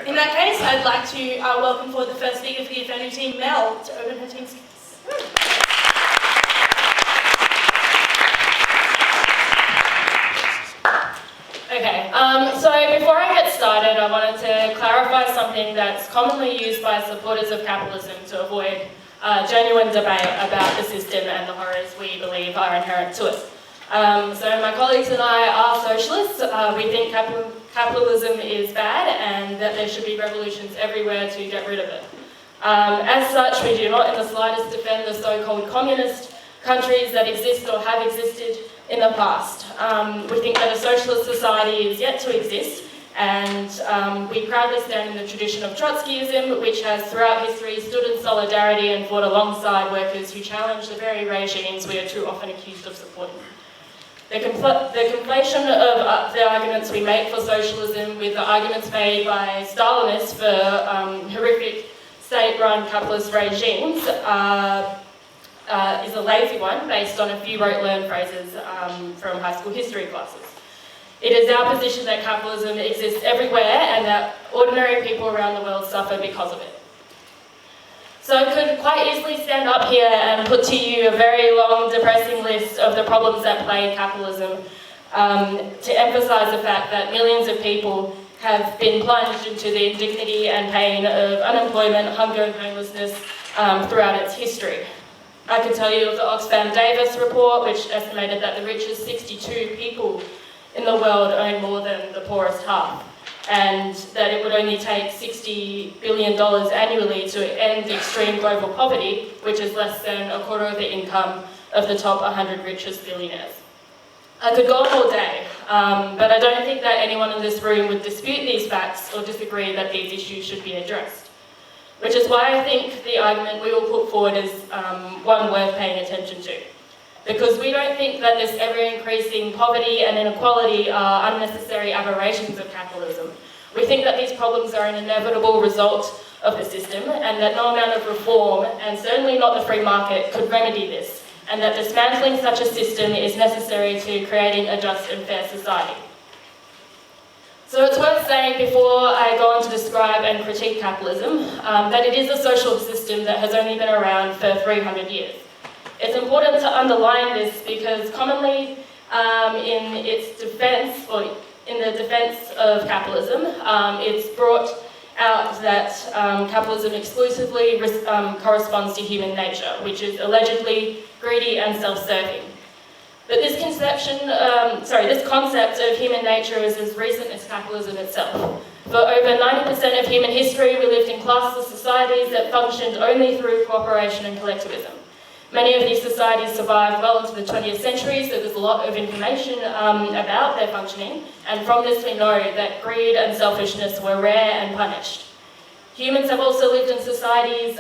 In that case, I'd like to welcome forward the first speaker for the offending team, Mel, to open her team's case. Okay, so before I get started, I wanted to clarify something that's commonly used by supporters of capitalism to avoid genuine debate about the system and the horrors we believe are inherent to it. So my colleagues and I are socialists. We think capitalism is bad and that there should be revolutions everywhere to get rid of it. As such, we do not in the slightest defend the so-called communist countries that exist or have existed in the past. We think that a socialist society is yet to exist, and we proudly stand in the tradition of Trotskyism, which has throughout history stood in solidarity and fought alongside workers who challenge the very regimes we are too often accused of supporting. The conflation of the arguments we make for socialism with the arguments made by Stalinists for horrific state-run capitalist regimes is a lazy one based on a few rote-learned phrases from high school history classes. It is our position that capitalism exists everywhere and that ordinary people around the world suffer because of it. So I could quite easily stand up here and put to you a very long, depressing list of the problems that plague capitalism to emphasise the fact that millions of people have been plunged into the indignity and pain of unemployment, hunger and homelessness throughout its history. I can tell you of the Oxfam Davis report, which estimated that the richest 62 people in the world own more than the poorest half, and that it would only take $60 billion annually to end extreme global poverty, which is less than a quarter of the income of the top 100 richest billionaires. I could go on all day, but I don't think that anyone in this room would dispute these facts or disagree that these issues should be addressed. Which is why I think the argument we will put forward is one worth paying attention to. Because we don't think that this ever-increasing poverty and inequality are unnecessary aberrations of capitalism. We think that these problems are an inevitable result of the system and that no amount of reform, and certainly not the free market, could remedy this, and that dismantling such a system is necessary to creating a just and fair society. So it's worth saying before I go on to describe and critique capitalism that it is a social system that has only been around for 300 years. It's important to underline this because commonly in its defence, or in the defence of capitalism, it's brought out that capitalism exclusively corresponds to human nature, which is allegedly greedy and self-serving. But this concept of human nature is as recent as capitalism itself. For over 90% of human history, we lived in classless societies that functioned only through cooperation and collectivism. Many of these societies survived well into the 20th century, so there's a lot of information about their functioning, and from this we know that greed and selfishness were rare and punished. Humans have also lived in societies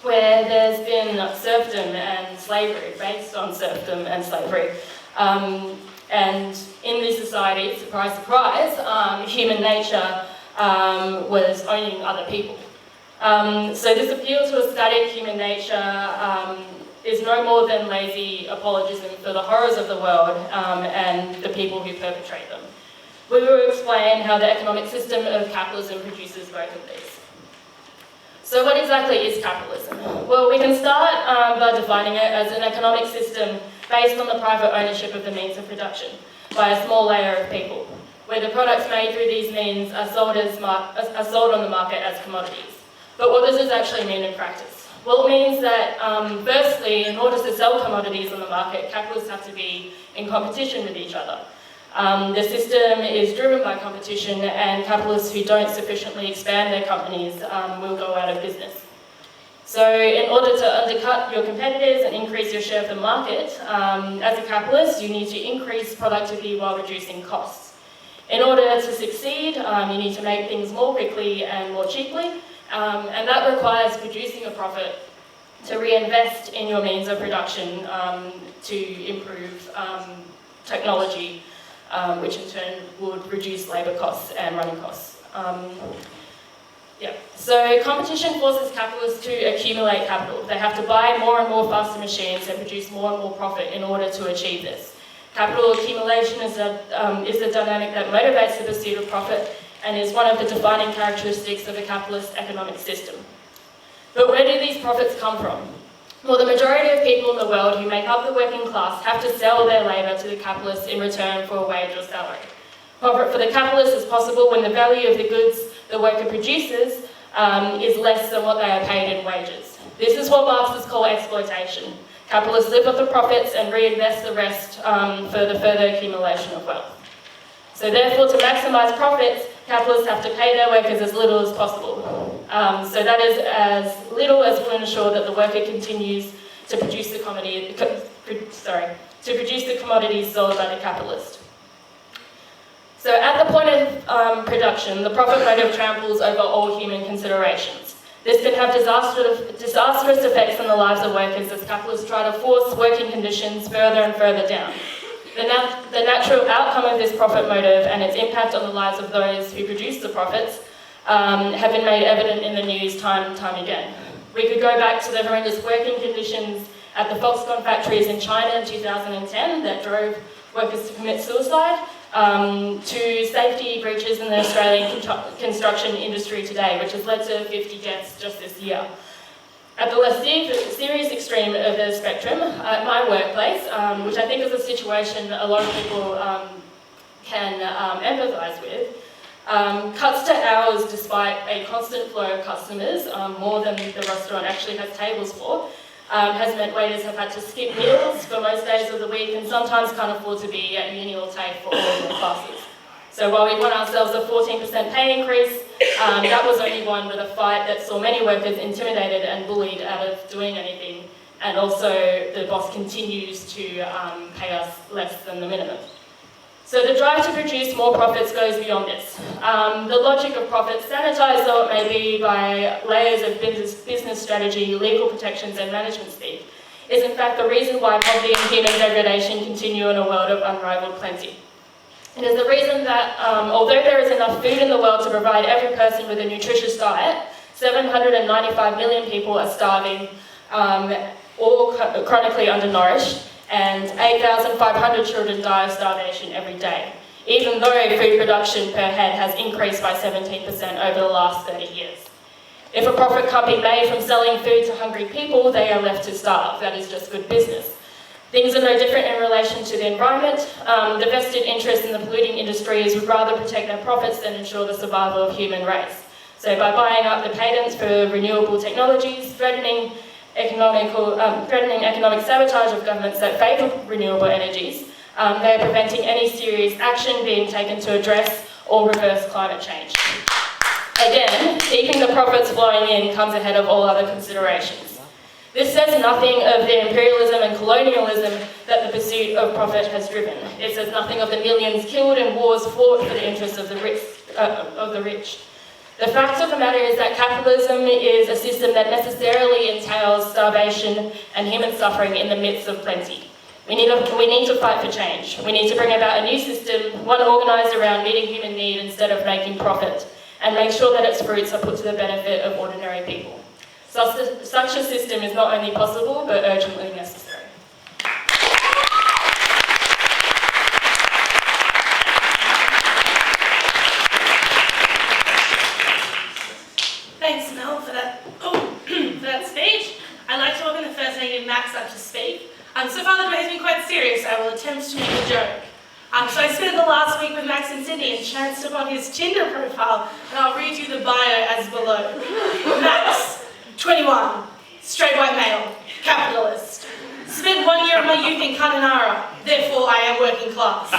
where there's been serfdom and slavery, based on serfdom and slavery. And in these societies, surprise, surprise, human nature was owning other people. So this appeal to a static human nature is no more than lazy apologism for the horrors of the world and the people who perpetrate them. We will explain how the economic system of capitalism produces both of these. So what exactly is capitalism? Well, we can start by defining it as an economic system based on the private ownership of the means of production by a small layer of people, where the products made through these means are sold on the market as commodities. But what does this actually mean in practice? Well, it means that, firstly, in order to sell commodities on the market, capitalists have to be in competition with each other. The system is driven by competition, and capitalists who don't sufficiently expand their companies will go out of business. So in order to undercut your competitors and increase your share of the market, as a capitalist, you need to increase productivity while reducing costs. In order to succeed, you need to make things more quickly and more cheaply, and that requires producing a profit to reinvest in your means of production to improve technology, which in turn would reduce labour costs and running costs. So competition forces capitalists to accumulate capital. They have to buy more and more faster machines and produce more and more profit in order to achieve this. Capital accumulation is a dynamic that motivates the pursuit of profit and is one of the defining characteristics of a capitalist economic system. But where do these profits come from? Well, the majority of people in the world who make up the working class have to sell their labour to the capitalists in return for a wage or salary. Profit for the capitalist is possible when the value of the goods the worker produces is less than what they are paid in wages. This is what Marxists call exploitation. Capitalists live off the profits and reinvest the rest for the further accumulation of wealth. So therefore, to maximise profits, capitalists have to pay their workers as little as possible. So that is as little as will ensure that the worker continues to produce the commodities sold by the capitalist. So at the point of production, the profit motive tramples over all human considerations. This can have disastrous effects on the lives of workers as capitalists try to force working conditions further and further down. The natural outcome of this profit motive and its impact on the lives of those who produce the profits have been made evident in the news time and time again. We could go back to the horrendous working conditions at the Foxconn factories in China in 2010 that drove workers to commit suicide, to safety breaches in the Australian construction industry today, which has led to 50 deaths just this year. At the less serious extreme of the spectrum, at my workplace, which I think is a situation a lot of people can empathise with, cuts to hours despite a constant flow of customers, more than the restaurant actually has tables for, has meant waiters have had to skip meals for most days of the week and sometimes can't afford to be at uni or TAFE for all of their classes. So while we won ourselves a 14% pay increase, that was only won with a fight that saw many workers intimidated and bullied out of doing anything, and also the boss continues to pay us less than the minimum. So the drive to produce more profits goes beyond this. The logic of profits, sanitised though it may be by layers of business strategy, legal protections and management speak, is in fact the reason why poverty and human degradation continue in a world of unrivalled plenty. It is the reason that although there is enough food in the world to provide every person with a nutritious diet, 795 million people are starving or chronically undernourished, and 8,500 children die of starvation every day, even though food production per head has increased by 17% over the last 30 years. If a profit can't be made from selling food to hungry people, they are left to starve. That is just good business. Things are no different in relation to the environment. The vested interest in the polluting industries would rather protect their profits than ensure the survival of human race. So by buying up the patents for renewable technologies, threatening economic sabotage of governments that favour renewable energies, they are preventing any serious action being taken to address or reverse climate change. Again, keeping the profits flowing in comes ahead of all other considerations. This says nothing of the imperialism and colonialism that the pursuit of profit has driven. It says nothing of the millions killed in wars fought for the interests of the rich. The fact of the matter is that capitalism is a system that necessarily entails starvation and human suffering in the midst of plenty. We need to fight for change. We need to bring about a new system, one organised around meeting human need instead of making profit, and make sure that its fruits are put to the benefit of ordinary people. Such a system is not only possible, but urgently necessary. Thanks, Mel, for that, for that speech. I'd like to welcome the First Native Max up to speak. So far the debate has been quite serious. I will attempt to make a joke. So I spent the last week with Max in Sydney and chanced upon his Tinder profile, and I'll read you the bio as below. Max, 21, straight white male, capitalist. Spent 1 year of my youth in Kununurra, therefore I am working class.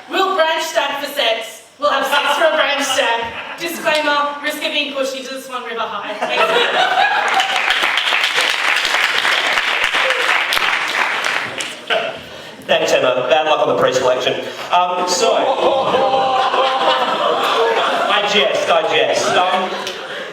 Will branch stack for sex. We'll have sex for a branch stack. Disclaimer, risk of being pushed into the Swan River High. Thanks, Emma. Bad luck on the pre-selection. I jest.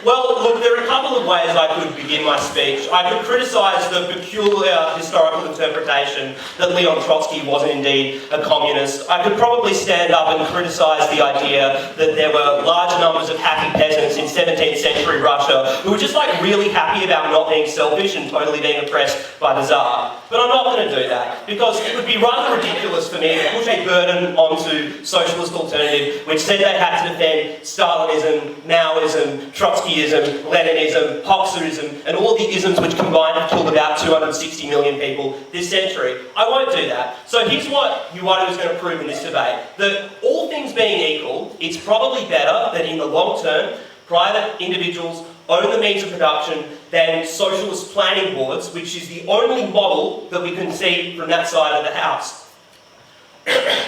Well, look, there are a couple couple of ways I could begin my speech. I could criticise the peculiar historical interpretation that Leon Trotsky wasn't indeed a communist. I could probably stand up and criticise the idea that there were large numbers of happy peasants in 17th century Russia who were just like really happy about not being selfish and totally being oppressed by the Tsar. But I'm not going to do that, because it would be rather ridiculous for me to push a burden onto Socialist Alternative, which said they had to defend Stalinism, Maoism, Trotskyism, Leninism, Hoxism, and all the isms which combined have killed about 260 million people this century. I won't do that. So here's what UWADU is going to prove in this debate. That all things being equal, it's probably better that in the long term, private individuals own the means of production than socialist planning boards, which is the only model that we can see from that side of the house.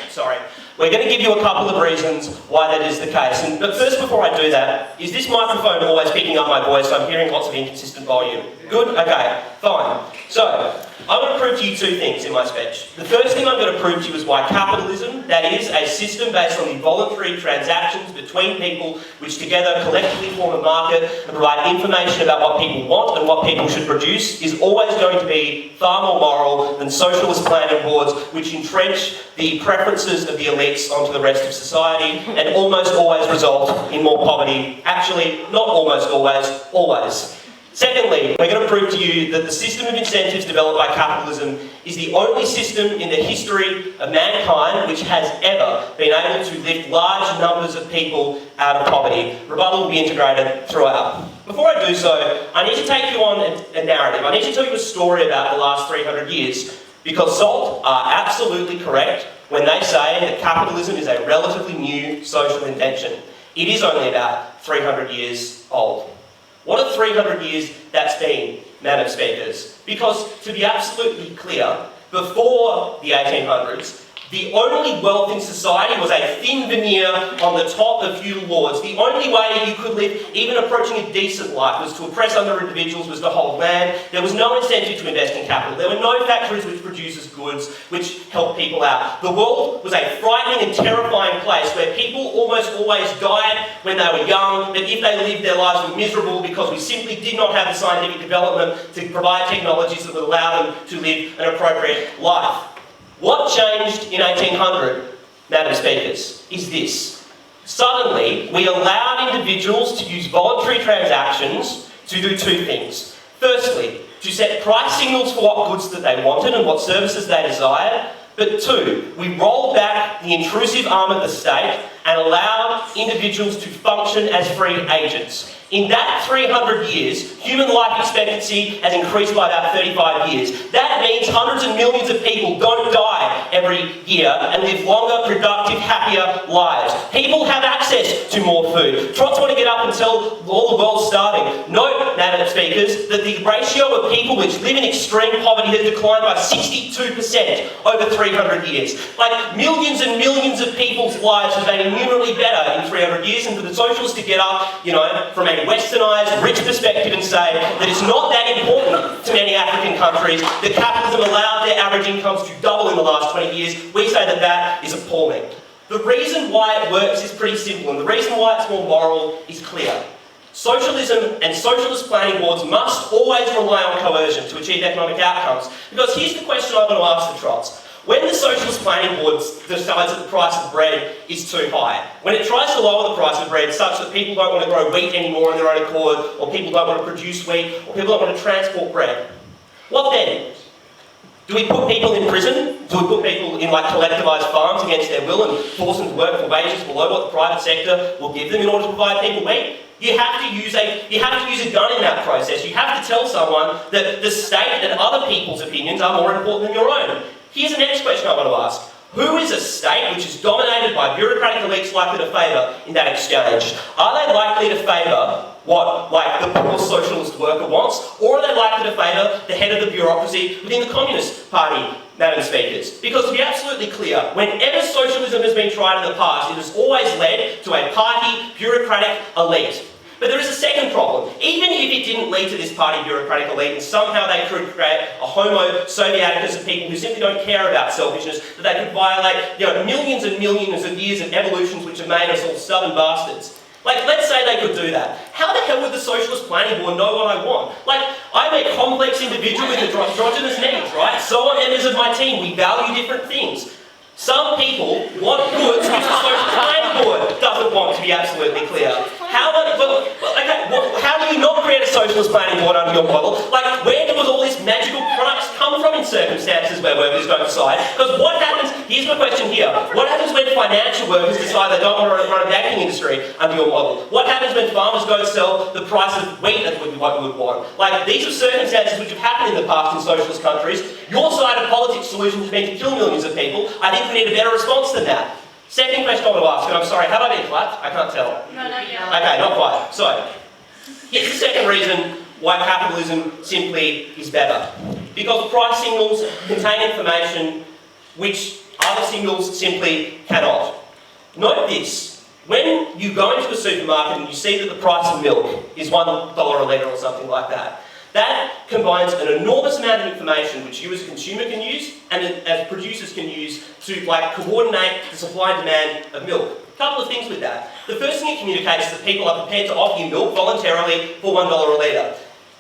Sorry. We're going to give you a couple of reasons why that is the case. But first, before I do that, is this microphone always picking up my voice? I'm hearing lots of inconsistent volume. Good? Okay, fine. So, I'm going to prove to you two things in my speech. The first thing I'm going to prove to you is why capitalism, that is, a system based on the voluntary transactions between people which together collectively form a market and provide information about what people want and what people should produce, is always going to be far more moral than socialist planning boards which entrench the preferences of the elites onto the rest of society and almost always result in more poverty. Actually, not almost always, always. Secondly, we're going to prove to you that the system of incentives developed by capitalism is the only system in the history of mankind which has ever been able to lift large numbers of people out of poverty. Rebuttal will be integrated throughout. Before I do so, I need to take you on a narrative. I need to tell you a story about the last 300 years, because SALT are absolutely correct when they say that capitalism is a relatively new social invention. It is only about 300 years old. What are 300 years that's been, Madam Speakers? Because, to be absolutely clear, before the 1800s, the only wealth in society was a thin veneer on the top of feudal lords. The only way you could live, even approaching a decent life, was to oppress other individuals, was to hold land. There was no incentive to invest in capital. There were no factories which produces goods, which helped people out. The world was a frightening and terrifying place where people almost always died when they were young, but if they lived, their lives were miserable because we simply did not have the scientific development to provide technologies that would allow them to live an appropriate life. What changed in 1800, Madam Speakers, is this. Suddenly, we allowed individuals to use voluntary transactions to do two things. Firstly, to set price signals for what goods that they wanted and what services they desired. But two, we rolled back the intrusive arm of the state and allowed individuals to function as free agents. In that 300 years, human life expectancy has increased by about 35 years. That means hundreds of millions of people don't die every year and live longer, productive, happier lives. People have access to more food. Trots want to get up and tell all the world's starving. Note, Madam Speakers, that the ratio of people which live in extreme poverty has declined by 62% over 300 years. Like, millions and millions of people's lives have been innumerably better in 300 years, and for the socialists to get up, from a westernised, rich perspective and say that it's not that important to many African countries that capitalism allowed their average incomes to double in the last 20 years, we say that that is appalling. The reason why it works is pretty simple, and the reason why it's more moral is clear. Socialism and socialist planning boards must always rely on coercion to achieve economic outcomes. Because here's the question I'm going to ask the Trots. When the Socialist Planning Board decides that the price of bread is too high, when it tries to lower the price of bread such that people don't want to grow wheat anymore on their own accord, or people don't want to produce wheat, or people don't want to transport bread, what then? Do we put people in prison? Do we put people in collectivised farms against their will and force them to work for wages below what the private sector will give them in order to provide people wheat? You have to use a gun in that process. You have to tell someone that the state and other people's opinions are more important than your own. Here's the next question I want to ask. Who is a state which is dominated by bureaucratic elites likely to favour in that exchange? Are they likely to favour what, the poor socialist worker wants, or are they likely to favour the head of the bureaucracy within the Communist Party, Madam Speakers? Because to be absolutely clear, whenever socialism has been tried in the past, it has always led to a party bureaucratic elite. But there is a second problem. Even if it didn't lead to this party bureaucratic elite and somehow they could create a homo Sovieticus of people who simply don't care about selfishness, that they could violate millions and millions of years of evolutions which have made us all stubborn bastards. Like, let's say they could do that. How the hell would the Socialist Planning Board know what I want? Like, I'm a complex individual with androgynous needs, right? So are members of my team. We value different things. Some people want goods which the Socialist Planning Board doesn't want, to be absolutely clear. How do you not create a Socialist Planning Board under your model? Like, where does all these magical products come from in circumstances where workers don't decide? Because what happens, here's my question here, what happens when financial workers decide they don't want to run a banking industry under your model? What happens when farmers go to sell the price of wheat at what you would want? Like, these are circumstances which have happened in the past in socialist countries. Your side of politics solution has been to kill millions of people. I think we need a better response than that. Second question I want to ask, and I'm sorry, have I been clapped? I can't tell. No, not yet. Okay, not quite. So, here's the second reason why capitalism simply is better. Because price signals contain information which other signals simply cannot. Note this, when you go into a supermarket and you see that the price of milk is $1 a litre or something like that, that combines an enormous amount of information which you as a consumer can use and as producers can use to coordinate the supply and demand of milk. A couple of things with that. The first thing it communicates is that people are prepared to offer you milk voluntarily for $1 a litre.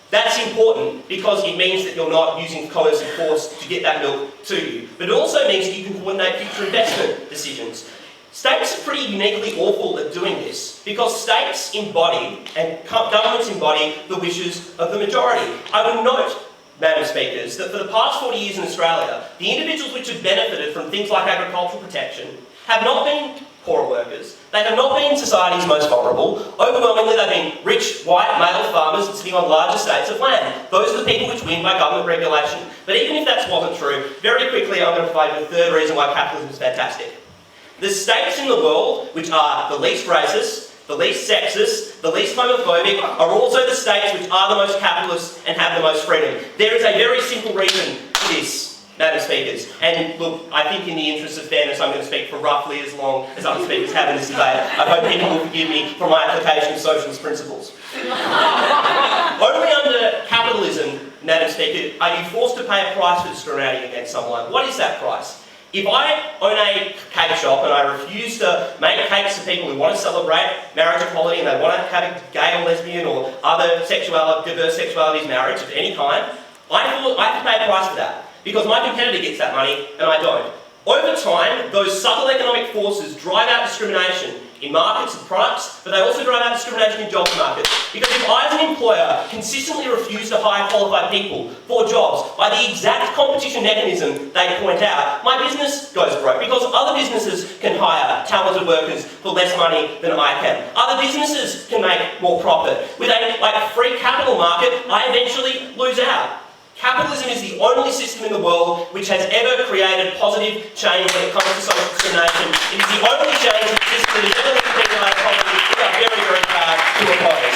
That's important because it means that you're not using coercive force to get that milk to you. But it also means that you can coordinate future investment decisions. States are pretty uniquely awful at doing this because states embody and governments embody the wishes of the majority. I would note, Madam Speakers, that for the past 40 years in Australia, the individuals which have benefited from things like agricultural protection have not been poorer workers. They have not been society's most vulnerable. Overwhelmingly, they've been rich, white, male farmers sitting on large estates of land. Those are the people which win by government regulation. But even if that wasn't true, very quickly I'm going to provide you the third reason why capitalism is fantastic. The states in the world which are the least racist, the least sexist, the least homophobic, are also the states which are the most capitalist and have the most freedom. There is a very simple reason for this, Madam Speakers. And look, I think in the interest of fairness, I'm going to speak for roughly as long as other speakers have in this debate. I hope people will forgive me for my application of socialist principles. Only under capitalism, Madam Speaker, are you forced to pay a price for discriminating against someone. What is that price? If I own a cake shop and I refuse to make cakes for people who want to celebrate marriage equality and they want to have a gay or lesbian or other diverse sexualities marriage of any kind, I have to pay a price for that because my competitor gets that money and I don't. Over time, those subtle economic forces drive out discrimination in markets and products, but they also drive out discrimination in jobs markets. Because if I as an employer consistently refuse to hire qualified people for jobs by the exact competition mechanism they point out, my business goes broke because other businesses can hire talented workers for less money than I can. Other businesses can make more profit. With a free capital market, I eventually lose out. Capitalism is the only system in the world which has ever created positive change when it comes to social discrimination. It is the only change in the system that has ever led people out of poverty. We are very, very proud to oppose.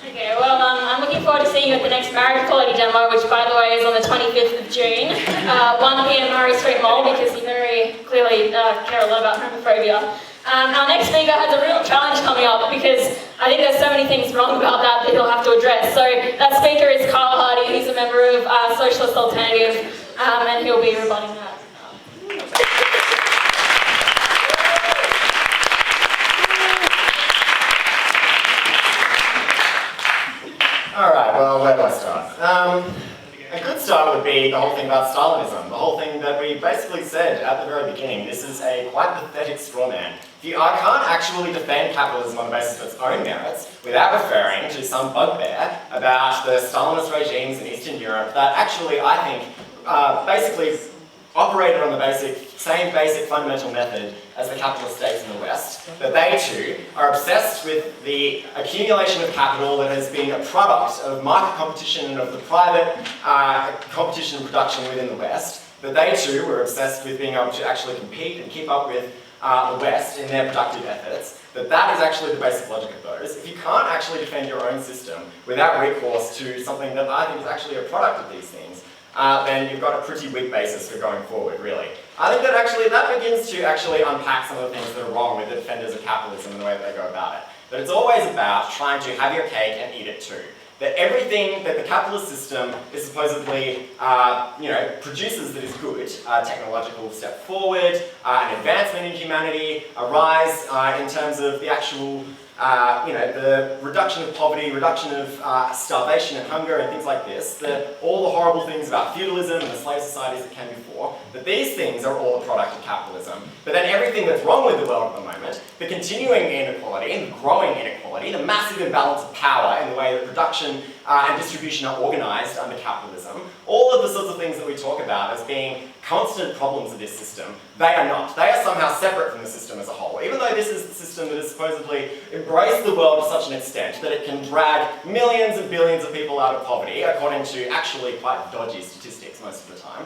Okay, well, I'm looking forward to seeing you at the next marriage equality demo, which, by the way, is on the 25th of June, 1 p.m. Murray Street Mall, because you very clearly care a lot about homophobia. Our next speaker has a real challenge coming up because I think there's so many things wrong about that he'll have to address. So that speaker is Carl Hardy. He's a member of Socialist Alternative, and he'll be rebutting that. Alright, well, where do I start? A good start would be the whole thing about Stalinism, the whole thing that we basically said at the very beginning. This is a quite pathetic straw man. I can't actually defend capitalism on the basis of its own merits without referring to some bugbear about the Stalinist regimes in Eastern Europe that actually, I think, basically operated on the same basic fundamental method as the capitalist states in the West, that they too are obsessed with the accumulation of capital that has been a product of market competition and of the private competition and production within the West, that they too were obsessed with being able to actually compete and keep up with the West in their productive efforts, that is actually the basic logic of those. If you can't actually defend your own system without recourse to something that I think is actually a product of these things, then you've got a pretty weak basis for going forward, really. I think that actually that begins to actually unpack some of the things that are wrong with the defenders of capitalism and the way that they go about it. That it's always about trying to have your cake and eat it too. that everything that the capitalist system is supposedly, produces that is good, a technological step forward, an advancement in humanity, a rise in terms of the actual, the reduction of poverty, reduction of starvation and hunger and things like this, all the horrible things about feudalism and the slave societies that came before, that these things are all a product of capitalism. But then everything that's wrong with the world at the moment, the continuing inequality and the growing inequality, the massive imbalance of power in the way that production and distribution are organised under capitalism, all of the sorts of things that we talk about as being constant problems of this system, they are not. They are somehow separate from the system as a whole. Even though this is the system that has supposedly embraced the world to such an extent that it can drag millions and billions of people out of poverty, according to actually quite dodgy statistics most of the time,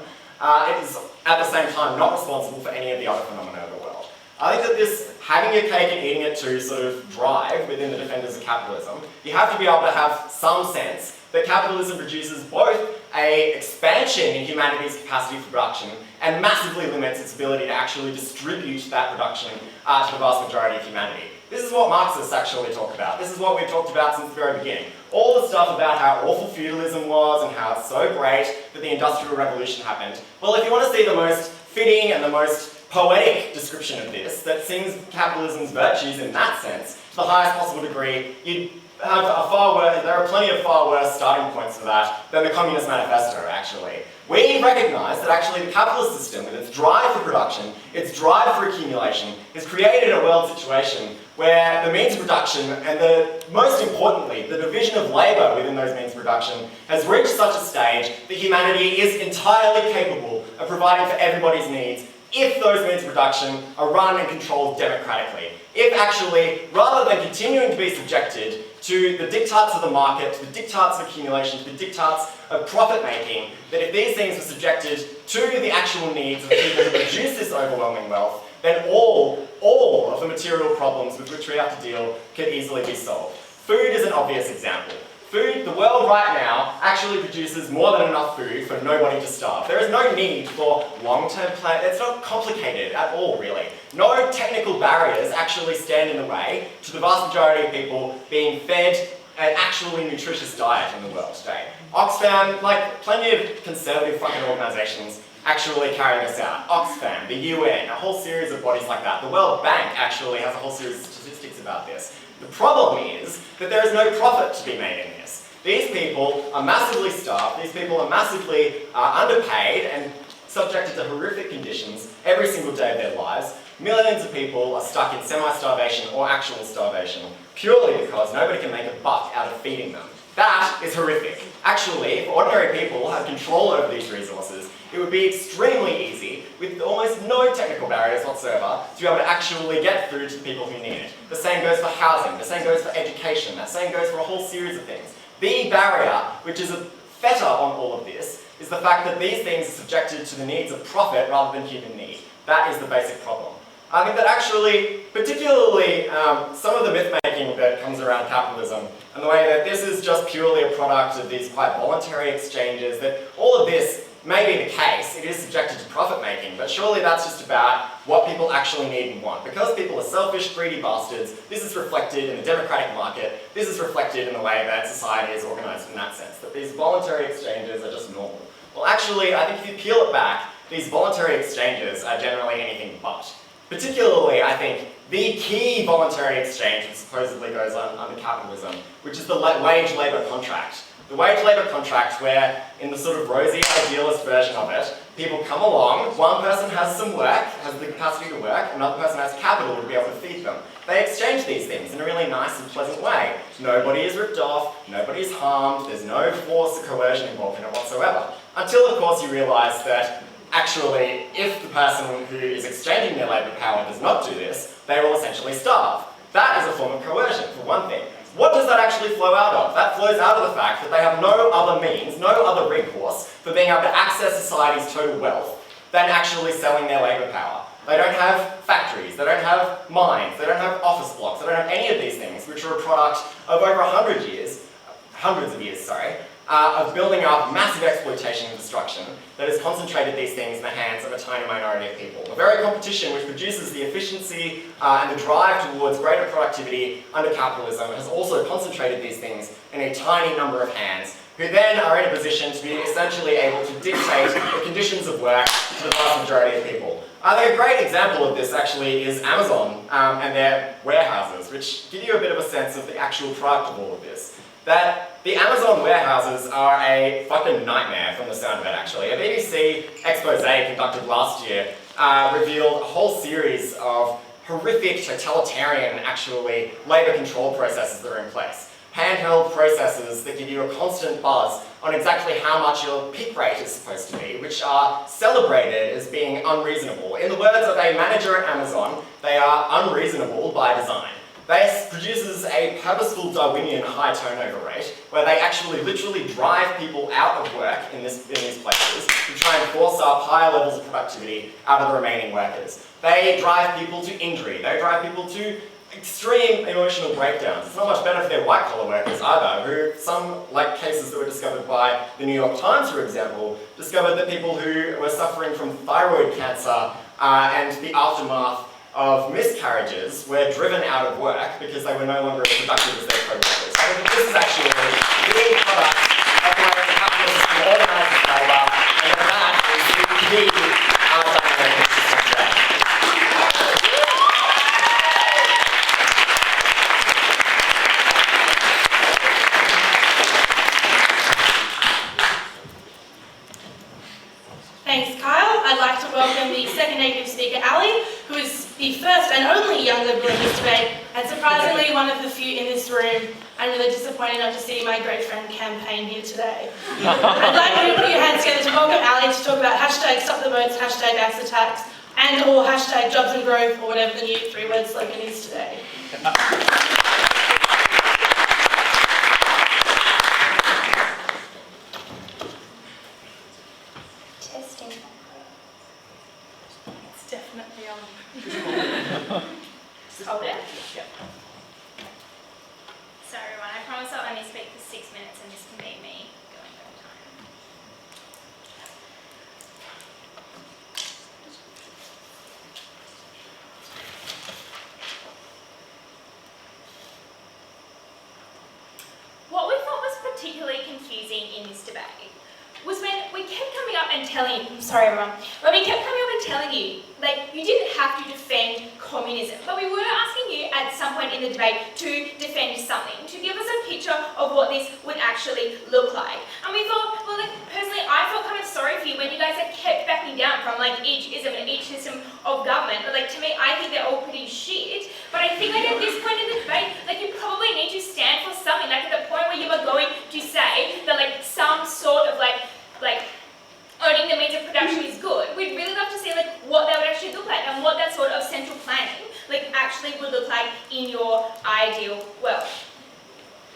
it is at the same time not responsible for any of the other phenomena of the world. I think that this having your cake and eating it too sort of drive within the defenders of capitalism, you have to be able to have some sense that capitalism produces both an expansion in humanity's capacity for production and massively limits its ability to actually distribute that production to the vast majority of humanity. This is what Marxists actually talk about. This is what we've talked about since the very beginning. All the stuff about how awful feudalism was and how it's so great that the Industrial Revolution happened. Well, if you want to see the most fitting and the most poetic description of this, that sings capitalism's virtues in that sense, to the highest possible degree, you'd have there are plenty of far worse starting points for that than the Communist Manifesto, actually. We recognise that actually the capitalist system, with its drive for production, its drive for accumulation, has created a world situation where the means of production and most importantly, the division of labour within those means of production has reached such a stage that humanity is entirely capable of providing for everybody's needs if those means of production are run and controlled democratically. If actually, rather than continuing to be subjected to the diktats of the market, to the diktats of accumulation, to the diktats of profit making, that if these things were subjected to the actual needs of the people who produce this overwhelming wealth, then all of the material problems with which we have to deal could easily be solved. Food is an obvious example. Food, the world right now, actually produces more than enough food for nobody to starve. There is no need for long-term plan. It's not complicated at all, really. No technical barriers actually stand in the way to the vast majority of people being fed an actually nutritious diet in the world today. Oxfam, like plenty of conservative fucking organisations, actually carry this out. Oxfam, the UN, a whole series of bodies like that. The World Bank actually has a whole series of statistics about this. The problem is that there is no profit to be made in this. These people are massively starved, these people are massively underpaid and subjected to horrific conditions every single day of their lives. Millions of people are stuck in semi-starvation or actual starvation purely because nobody can make a buck out of feeding them. That is horrific. Actually, if ordinary people had control over these resources, it would be extremely easy, with almost no technical barriers whatsoever, to be able to actually get food to the people who need it. The same goes for housing, the same goes for education, the same goes for a whole series of things. The barrier, which is a fetter on all of this, is the fact that these things are subjected to the needs of profit rather than human need. That is the basic problem. I think that actually, particularly some of the myth-making that comes around capitalism, and the way that this is just purely a product of these quite voluntary exchanges, that all of this may be the case, it is subjected to profit-making, but surely that's just about what people actually need and want. Because people are selfish, greedy bastards, this is reflected in the democratic market, this is reflected in the way that society is organised in that sense, that these voluntary exchanges are just normal. Well, actually, I think if you peel it back, these voluntary exchanges are generally anything but. Particularly, I think, the key voluntary exchange that supposedly goes on under capitalism, which is the wage-labour contract. The wage-labour contract where, in the sort of rosy, idealist version of it, people come along, one person has some work, has the capacity to work, another person has capital to be able to feed them. They exchange these things in a really nice and pleasant way. Nobody is ripped off, nobody is harmed, there's no force or coercion involved in it whatsoever. Until, of course, you realise that actually, if the person who is exchanging their labour power does not do this, they will essentially starve. That is a form of coercion, for one thing. What does that actually flow out of? That flows out of the fact that they have no other means, no other recourse for being able to access society's total wealth than actually selling their labour power. They don't have factories, they don't have mines, they don't have office blocks, they don't have any of these things, which are a product of over hundreds of years, of building up massive exploitation and destruction that has concentrated these things in the hands of a tiny minority of people. A very competition which produces the efficiency and the drive towards greater productivity under capitalism has also concentrated these things in a tiny number of hands, who then are in a position to be essentially able to dictate the conditions of work to the vast majority of people. I think a great example of this actually is Amazon and their warehouses, which give you a bit of a sense of the actual product of all of this. That the Amazon warehouses are a fucking nightmare from the sound of it, actually. A BBC expose conducted last year revealed a whole series of horrific, totalitarian, actually, labour control processes that are in place. Handheld processes that give you a constant buzz on exactly how much your pick rate is supposed to be, which are celebrated as being unreasonable. In the words of a manager at Amazon, they are unreasonable by design. This produces a purposeful Darwinian high turnover rate, where they actually literally drive people out of work in these places to try and force up higher levels of productivity out of the remaining workers. They drive people to injury. They drive people to extreme emotional breakdowns. It's not much better for their white-collar workers either, who some, like cases that were discovered by the New York Times, for example, discovered that people who were suffering from thyroid cancer and the aftermath of miscarriages were driven out of work because they were no longer as productive as their co-workers. So I think this is actually a big product of the way the capitalist system organises labour, and that is the key dynamic of the system today. Thanks, Kyle. I'd like to welcome the second native speaker, Ali, who is the first and only young Liberal in this debate, and surprisingly one of the few in this room. I'm really disappointed not to see my great friend campaign here today. I'd like you to put your hands together to welcome Ali to talk about hashtag stop the votes, hashtag axe attacks, and or hashtag jobs and growth, or whatever the new three-word slogan is today. It's definitely on. Oh, there? Yep. So everyone, I promise I'll only speak for 6 minutes and this can be me going over time. What we thought was particularly confusing in this debate was when we kept coming up and telling you, sorry everyone, when we kept coming up and telling you, like, you didn't have to defend communism, but we were asking you at some point in the debate to defend something, to give us a picture of what this would actually look like. And we thought, well, like, personally, I felt kind of sorry for you when you guys had kept backing down from, like, each ism and each system of government. But, like, to me, I think they're all pretty shit. But I think, like, at this point in the debate, like, you probably need to stand for something, like, at the point where you are going to say that, like, some sort of, like, owning the means of production is good. We'd really love to see like what that would actually look like and what that sort of central planning like actually would look like in your ideal world.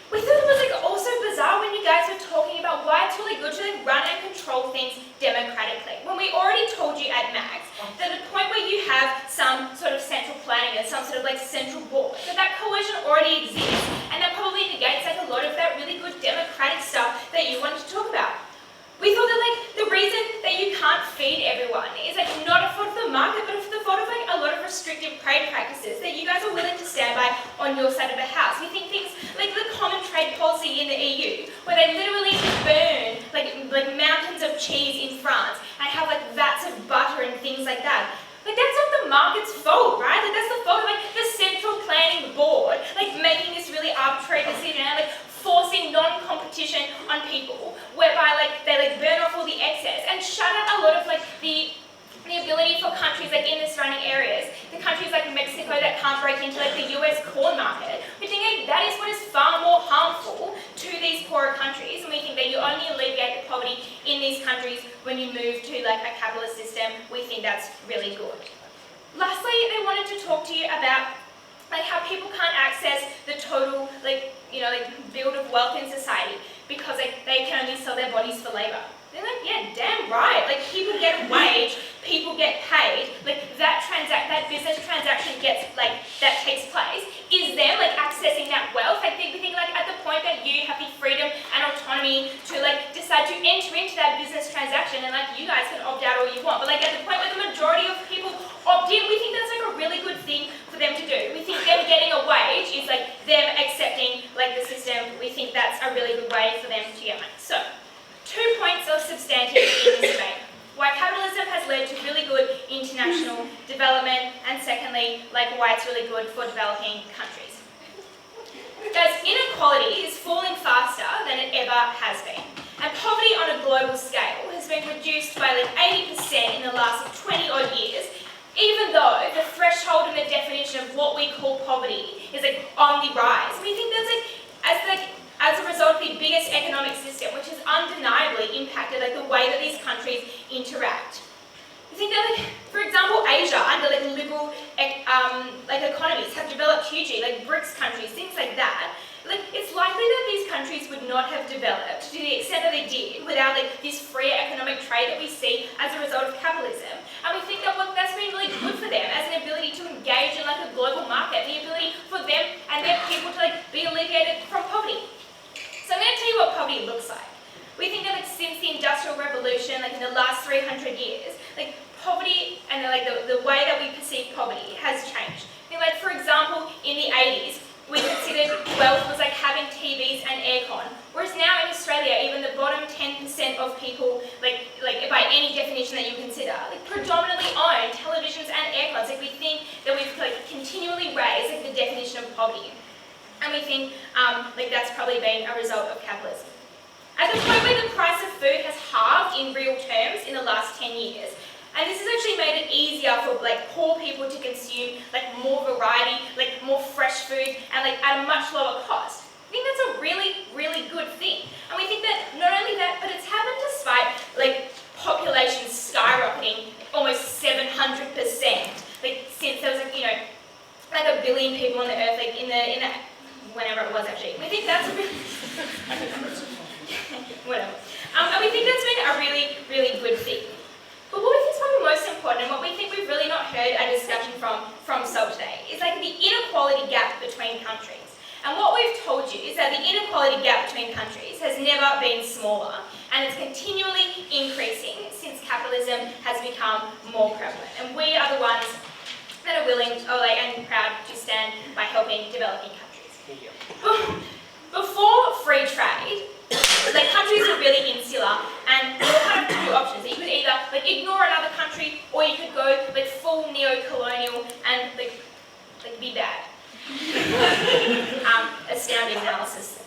We thought it was like also bizarre when you guys were talking about why it's really good to like run and control things democratically. When we already told you at Max that the point where you have some sort of central planning and some sort of like central board, that coalition already exists and that probably negates like a lot of that really good democratic stuff that you wanted to talk about. We thought that like the reason that you can't feed everyone is like not a fault of the market, but for the fault of like a lot of restrictive trade practices that you guys are willing to stand by on your side of the house. We think things like the common trade policy in the EU, where they literally burn like mountains of cheese in France and have like vats of butter and things like that. Like that's not the market's fault, right? Like that's the fault of like the central planning board, like making this really arbitrary decision and like forcing non-competition on people, whereby like they like burn off all the excess and shut out a lot of like the ability for countries like in the surrounding areas, the countries like Mexico that can't break into like the US corn market. We think like, that is what is far more harmful to these poorer countries, and we think that you only alleviate the poverty in these countries when you move to like a capitalist system. We think that's really good. Lastly, they wanted to talk to you about like how people can't access the total like build of wealth in society because they can only sell their bodies for labour. They're like, yeah, damn right. Like people get a wage, people get paid. Like that business transaction that takes place is them like accessing that wealth. Like we think like at the point that you have the freedom and autonomy to action, and like you guys can opt out all you want, but like at the point where the majority of people opt in, we think that's like a really good thing for them to do. We think them getting a wage is like them accepting like the system. We think that's a really good way for them to get money. So, 2 points of substantive in this debate. Why capitalism has led to really good international development, and secondly, like why it's really good for developing countries. Guys, inequality is falling faster than it ever has been. And poverty on a global scale has been reduced by like 80% in the last 20 odd years, even though the threshold and the definition of what we call poverty is like on the rise. We think that's as a result of the biggest economic system, which has undeniably impacted like the way that these countries interact. We think that, like, for example, Asia under like liberal like economies have developed hugely, like BRICS countries, things like that. Like, it's likely that these countries would not have developed to the extent that they did without like this free economic trade that we see as a result of capitalism. And we think that that's been really good for them as an ability to engage in like a global market, the ability for them and their people to like be alleviated from poverty. So I'm going to tell you what poverty looks like. We think that like since the Industrial Revolution, like in the last 300 years, like poverty and like the way that we perceive poverty has changed. I mean, like for example, in the 80s, we considered wealth was like having TVs and aircon, whereas now in Australia, even the bottom 10% of people, like by any definition that you consider, like predominantly own televisions and aircons. Like we think that we've like continually raised like the definition of poverty, and we think like that's probably been a result of capitalism. At the point where the price of food has halved in real terms in the last 10 years, and this has actually made it easier for like poor people to consume like more variety, like more fresh food, and like at a much lower cost. I think that's a really, really good thing. And we think that not only that, but it's happened despite like population skyrocketing almost 700%. Like since there was like, you know, like 1 billion people on the earth, like in the whenever it was actually. We think that's a really whatever. And we think that's been a really, really good thing. But what we think is probably most important, and what we think we've really not heard a discussion from SALT today, is like the inequality gap between countries. And what we've told you is that the inequality gap between countries has never been smaller, and it's continually increasing since capitalism has become more prevalent. And we are the ones that are willing and proud to stand by helping developing countries. Before free trade, like countries were really insular, and there were kind of two options. You could either like ignore another country, or you could go like full neo-colonial and like be bad. Astounding analysis.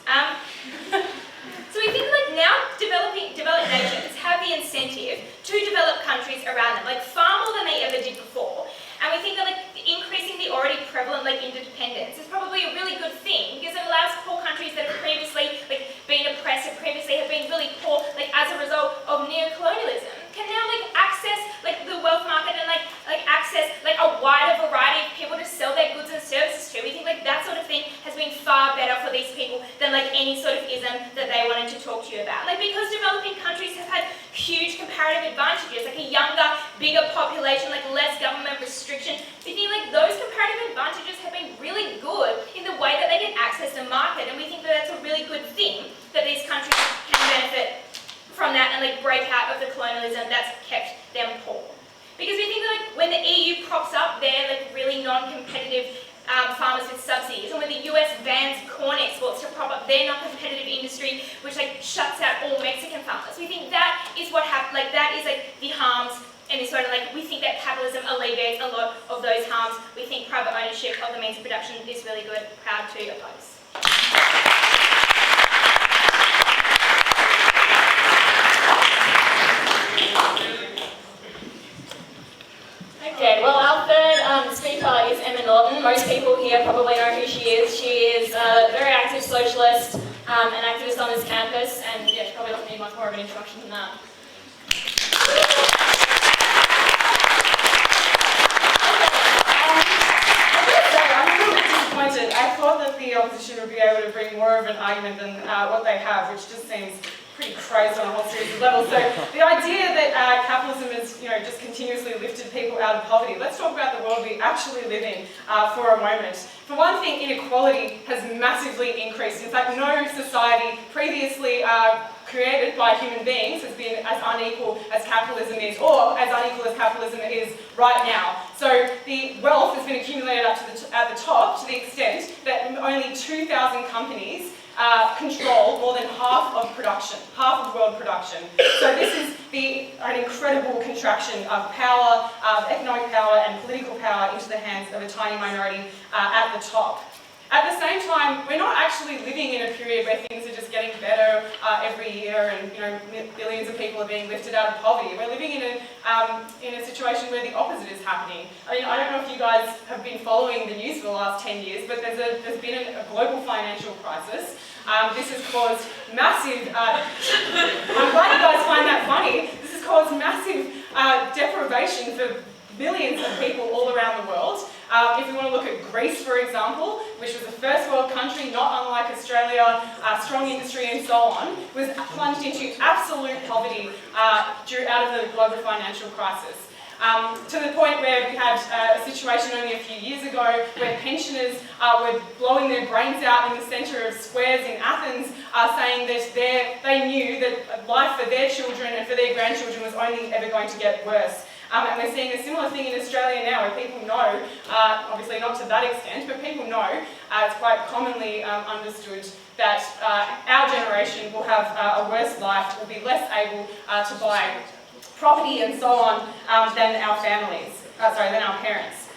So we think like now developed nations have the incentive to develop countries around them, like far more than they ever did before. And we think that like increasing the already prevalent like interdependence is probably a really good thing, because it allows poor countries that have previously like been oppressed and previously have been really poor, like as a result of neo-colonialism, can now like access like the wealth market and like access like a wider variety of people to sell their goods and services to. We think like that sort of thing has been far better for these people than like any sort of ism that they wanted to talk to you about. Like because developing countries have had huge comparative advantages, like a younger, bigger population, like less government restriction. We think like those comparative advantages have been really good in the way that they can access the market, and we think that that's a really good thing, that these countries can benefit from that and like break out of the colonialism that's kept them poor. Because we think that like when the EU props up their like really non-competitive farmers with subsidies, and when the US bans corn exports to prop up their non-competitive industry, which like shuts out all Mexican farmers, we think that is what happened. Like that is like the harms. And this sort of like, we think that capitalism alleviates a lot of those harms. We think private ownership of the means of production is really good. Proud to oppose. Okay, well our third speaker is Emma Norton. Most people here probably know who she is. She is a very active socialist, an activist on this campus, and yeah, she probably doesn't need much more of an introduction than that. I thought that the opposition would be able to bring more of an argument than what they have, which just seems pretty crazy on a whole series of levels. So the idea that capitalism has, just continuously lifted people out of poverty. Let's talk about the world we actually live in for a moment. For one thing, inequality has massively increased. In fact, no society previously created by human beings has been as unequal as capitalism is, or as unequal as capitalism is right now. So the wealth has been accumulated up to at the top to the extent that only 2,000 companies control more than half of production, half of world production. So this is an incredible contraction of power, economic power and political power into the hands of a tiny minority at the top. At the same time, we're not actually living in a period where things are just getting better every year and billions of people are being lifted out of poverty. We're living in a situation where the opposite is happening. I mean, I don't know if you guys have been following the news for the last 10 years, but there's been a global financial crisis. This has caused massive, I'm glad you guys find that funny, this has caused massive deprivation for millions of people all around the world. If we want to look at Greece, for example, which was a first world country, not unlike Australia, strong industry and so on, was plunged into absolute poverty out of the global financial crisis. To the point where we had a situation only a few years ago where pensioners were blowing their brains out in the centre of squares in Athens, saying that they knew that life for their children and for their grandchildren was only ever going to get worse. And we're seeing a similar thing in Australia now where people know, obviously not to that extent, but people know, it's quite commonly understood that our generation will have a worse life, will be less able to buy property and so on than our families, than our parents.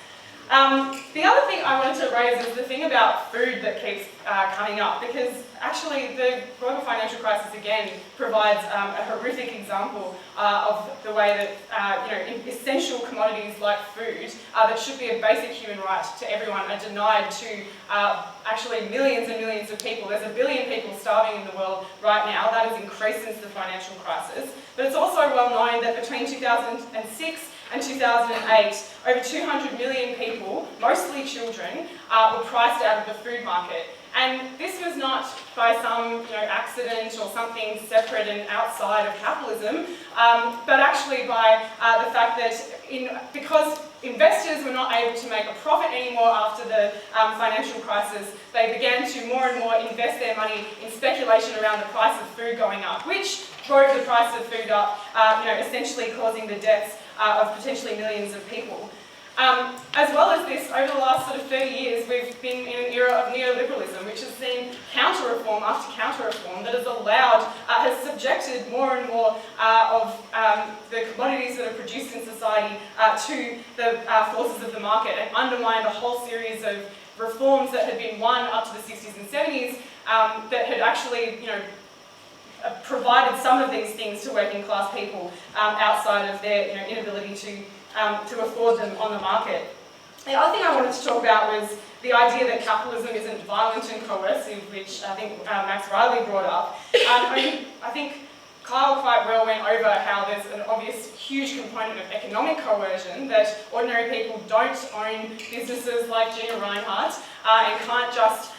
The other thing I wanted to raise is the thing about food that keeps coming up, because actually the global financial crisis again provides a horrific example of the way that essential commodities like food that should be a basic human right to everyone are denied to actually millions and millions of people. There's 1 billion people starving in the world right now. That has increased since the financial crisis. But it's also well known that between 2006 and 2008, over 200 million people, mostly children, were priced out of the food market. And this was not by some accident or something separate and outside of capitalism, but actually by the fact that because investors were not able to make a profit anymore after the financial crisis, they began to more and more invest their money in speculation around the price of food going up, which drove the price of food up, essentially causing the deaths of potentially millions of people. As well as this, over the last sort of 30 years, we've been in an era of neoliberalism, which has seen counter-reform after counter-reform that has subjected more and more of the commodities that are produced in society to the forces of the market, and undermined a whole series of reforms that had been won up to the 60s and 70s that had actually, provided some of these things to working class people outside of their inability to afford them on the market. The other thing I wanted to talk about was the idea that capitalism isn't violent and coercive, which I think Max Riley brought up. I think Kyle quite well went over how there's an obvious huge component of economic coercion, that ordinary people don't own businesses like Gina Reinhardt and can't just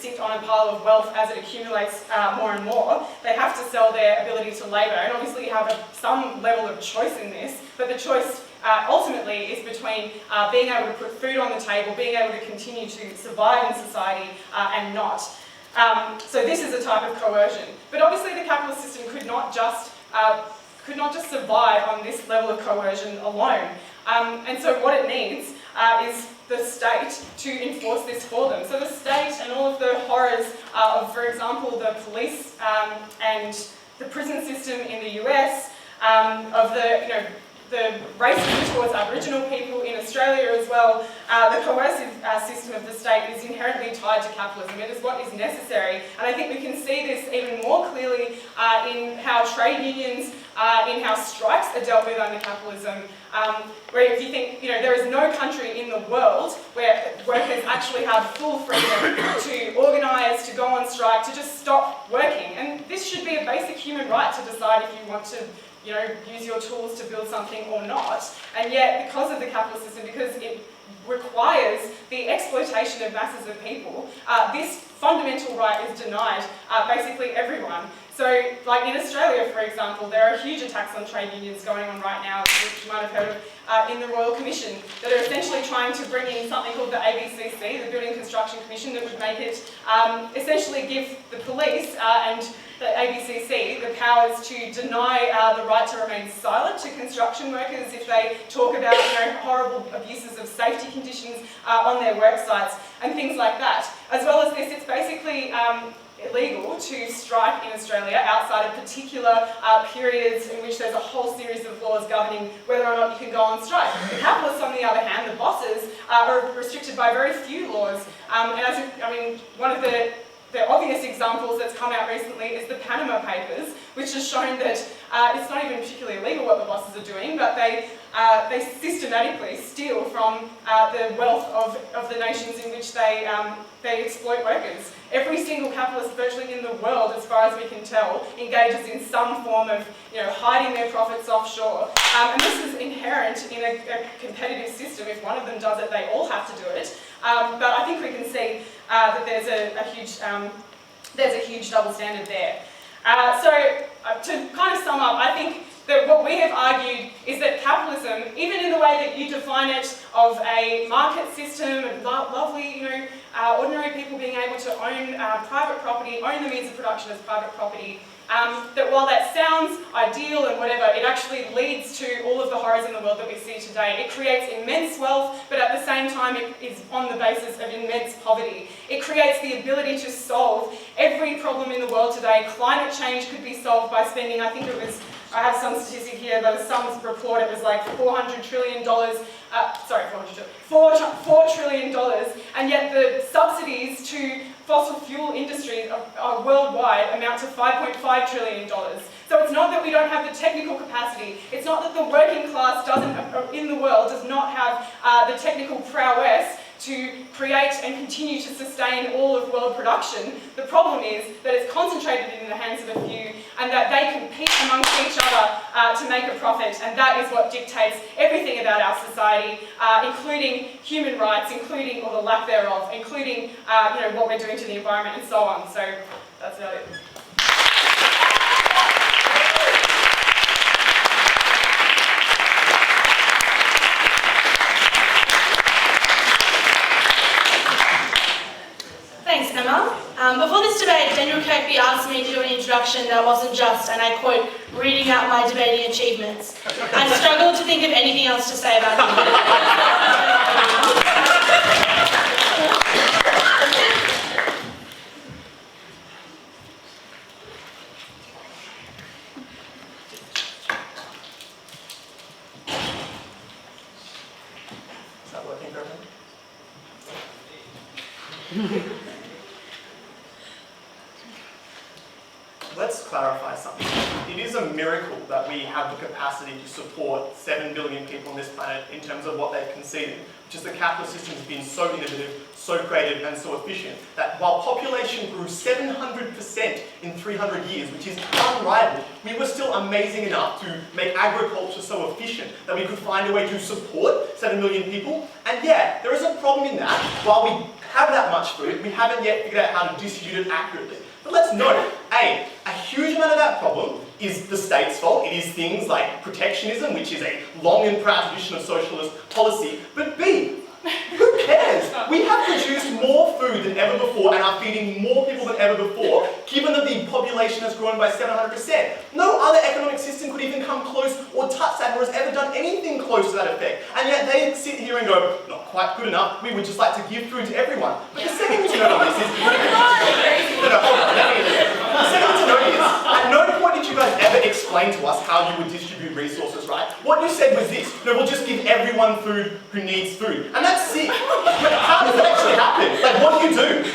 sit on a pile of wealth as it accumulates more and more. They have to sell their ability to labour, and obviously have some level of choice in this, but the choice ultimately is between being able to put food on the table, being able to continue to survive in society and not. So this is a type of coercion. But obviously the capitalist system could not just survive on this level of coercion alone. And so what it needs is the state to enforce this for them. So the state and all of the horrors of, for example, the police and the prison system in the US, of the racism towards Aboriginal people in Australia as well, the coercive system of the state is inherently tied to capitalism. It is what is necessary. And I think we can see this even more clearly in how trade unions, in how strikes are dealt with under capitalism, where if you think, there is no country in the world where workers actually have full freedom to organise, to go on strike, to just stop working. And this should be a basic human right to decide if you want to use your tools to build something or not. And yet, because of the capitalist system, because it requires the exploitation of masses of people, this fundamental right is denied basically everyone. So, like in Australia, for example, there are huge attacks on trade unions going on right now, which you might have heard of in the Royal Commission, that are essentially trying to bring in something called the ABCC, the Building Construction Commission, that would make it essentially give the police and the ABCC the powers to deny the right to remain silent to construction workers if they talk about horrible abuses of safety conditions on their work sites and things like that. As well as this, it's basically illegal to strike in Australia outside of particular periods in which there's a whole series of laws governing whether or not you can go on strike. The capitalists, on the other hand, the bosses, are restricted by very few laws. One of the obvious examples that's come out recently is the Panama Papers, which has shown that it's not even particularly illegal what the bosses are doing, but they systematically steal from the wealth of the nations in which they exploit workers. Every single capitalist virtually in the world, as far as we can tell, engages in some form of hiding their profits offshore. And this is inherent in a competitive system. If one of them does it, they all have to do it. But I think we can see that there's a huge double standard there. To kind of sum up, I think that what we have argued is that capitalism, even in the way that you define it, of a market system and lovely, ordinary people being able to own private property, own the means of production as private property, that while that sounds ideal and whatever, it actually leads to all of the horrors in the world that we see today. It creates immense wealth, but at the same time it is on the basis of immense poverty. It creates the ability to solve every problem in the world today. Climate change could be solved by spending, I have some statistic here, there was some report, it was like $400 trillion, $4 trillion, and yet the subsidies to fossil fuel industries worldwide amount to $5.5 trillion. So it's not that we don't have the technical capacity, it's not that the working class in the world does not have the technical prowess to create and continue to sustain all of world production. The problem is that it's concentrated in the hands of a few and that they compete amongst each other to make a profit, and that is what dictates everything about our society, including human rights, including, or the lack thereof, including what we're doing to the environment and so on. So that's about it. Thanks, Emma. Before this debate, Daniel Kirkby asked me to do an introduction that wasn't just, and I quote, reading out my debating achievements. I struggled to think of anything else to say about them. Is that working for everyone? Let's clarify something. It is a miracle that we have the capacity to support 7 billion people on this planet in terms of what they've conceded, which is the capitalist system has been so innovative, so creative and so efficient that while population grew 700% in 300 years, which is unrivaled, we were still amazing enough to make agriculture so efficient that we could find a way to support 7 million people. And yeah, there is a problem in that. While we have that much food, we haven't yet figured out how to distribute it accurately. But let's note, A, a huge amount of that problem is the state's fault. It is things like protectionism, which is a long and proud tradition of socialist policy. But B, who cares? We have produced more food than ever before and are feeding more people than ever before, given that the population has grown by 700%. No other economic system could even come close or touch that or has ever done anything close to that effect. And yet they sit here and go, not quite good enough, we would just like to give food to everyone. But the second thing to note on this is... The second thing to note is, at no point did you guys ever explain to us how you would distribute resources, right? What you said was this: no, we'll just give everyone food who needs food. And that's it. But how does that actually happen? Like, what do?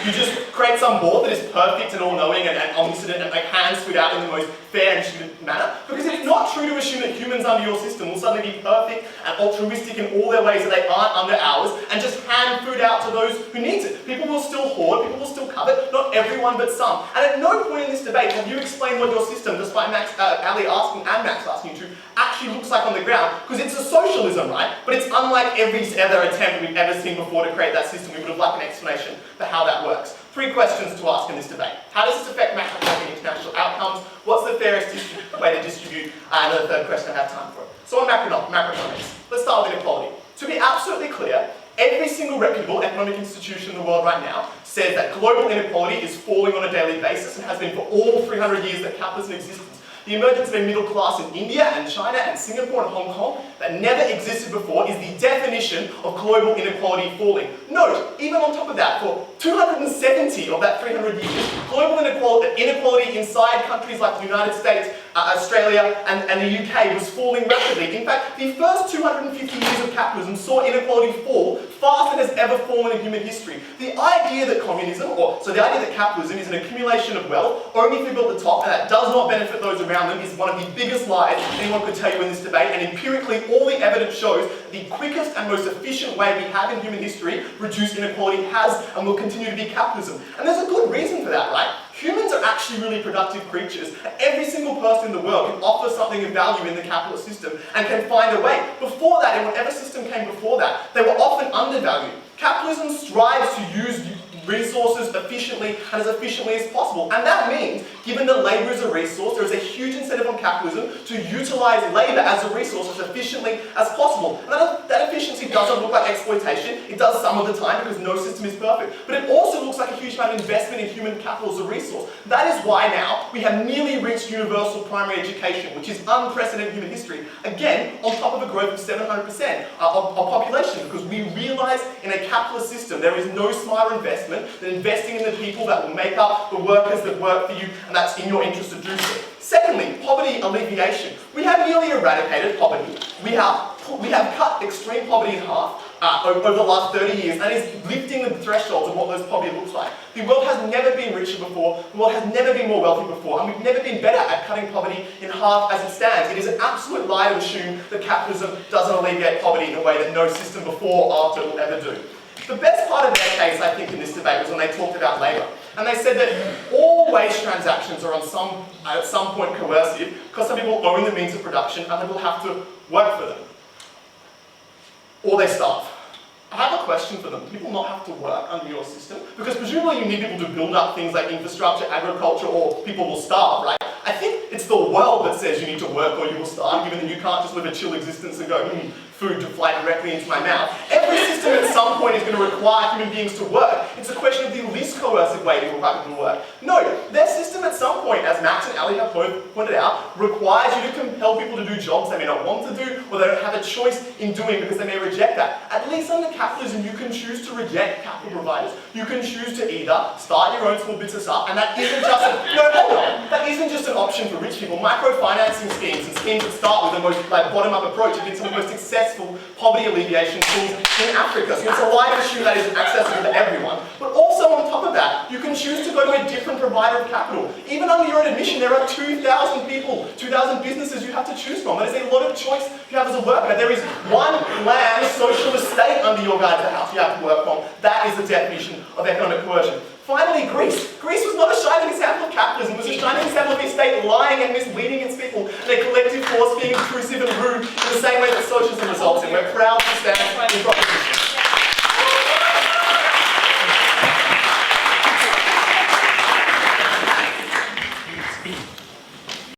You just create some board that is perfect and all-knowing and omniscient and hands food out in the most fair and distributed manner? Because it's not true to assume that humans under your system will suddenly be perfect and altruistic in all their ways that they aren't under ours and just hand food out to those who need it. People will still hoard, people will still covet, not everyone but some. And at no point in this debate have you explained what your system, despite Ali asking and Max asking you to, actually looks like on the ground, because it's a socialism, right? But it's unlike every other attempt we've ever seen before to create that system. We would have liked an explanation for how that works. Three questions to ask in this debate. How does this affect macroeconomic international outcomes? What's the fairest way to distribute? And the third question I have time for. So on macroeconomics, let's start with inequality. To be absolutely clear, every single reputable economic institution in the world right now says that global inequality is falling on a daily basis and has been for all 300 years that capitalism exists. The emergence of a middle class in India and China and Singapore and Hong Kong that never existed before is the definition of global inequality falling. Note, even on top of that, for 270 of that 300 years, global inequality inside countries like the United States, Australia and the UK was falling rapidly. In fact, the first 250 years of capitalism saw inequality fall faster than has ever fallen in human history. The idea that the idea that capitalism is an accumulation of wealth only for people at the top and that does not benefit those around them is one of the biggest lies anyone could tell you in this debate, and empirically all the evidence shows the quickest and most efficient way we have in human history reduced inequality has and will continue to be capitalism. And there's a good reason for that, right? Humans are actually really productive creatures. Every single person in the world can offer something of value in the capitalist system and can find a way. Before that, in whatever system came before that, they were often undervalued. Capitalism strives to use resources efficiently and as efficiently as possible. And that means, given that labour is a resource, there is a huge incentive on capitalism to utilise labour as a resource as efficiently as possible. And that efficiency doesn't look like exploitation. It does some of the time because no system is perfect. But it also looks like a huge amount of investment in human capital as a resource. That is why now we have nearly reached universal primary education, which is unprecedented in human history. Again, on top of a growth of 700% of population, because we realise in a capitalist system there is no smarter investment than investing in the people that will make up the workers that work for you, and that's in your interest to do so. Secondly, poverty alleviation. We have nearly eradicated poverty. We have cut extreme poverty in half over the last 30 years, and is lifting the thresholds of what those poverty looks like. The world has never been richer before, the world has never been more wealthy before, and we've never been better at cutting poverty in half as it stands. It is an absolute lie to assume that capitalism doesn't alleviate poverty in a way that no system before or after will ever do. The best part of their case, I think, in this debate was when they talked about labour. And they said that all wage transactions are at some point coercive because some people own the means of production and they will have to work for them. Or they starve. I have a question for them. Do people not have to work under your system? Because presumably you need people to build up things like infrastructure, agriculture, or people will starve, right? I think it's the world that says you need to work or you will starve, given that you can't just live a chill existence and go, food to fly directly into my mouth. Every system at some point is going to require human beings to work. It's a question of the least coercive way to require people to work. No, their system at some point, as Max and Ali have both pointed out, requires you to compel people to do jobs they may not want to do or they don't have a choice in doing because they may reject that. At least under capitalism, you can choose to reject capital providers. You can choose to either start your own small business up, and that isn't just that isn't just an option for rich people. Microfinancing schemes and schemes that start with the most bottom-up approach have been some of the most successful poverty alleviation tools in Africa. So it's a lie to assume that isn't accessible to everyone. But also on top of that, you can choose to go to a different provider of capital. Even under your own admission, there are 2,000 people, 2,000 businesses you have to choose from. That is a lot of choice you have as a worker. There is one land socialist state under your guide to house you have to work from. That is the definition of economic coercion. Finally, Greece. Greece was not a shining example of capitalism. It was a shining example of a state lying and misleading its people, and a collective force being intrusive and rude in the same way that socialism results in. We're proud to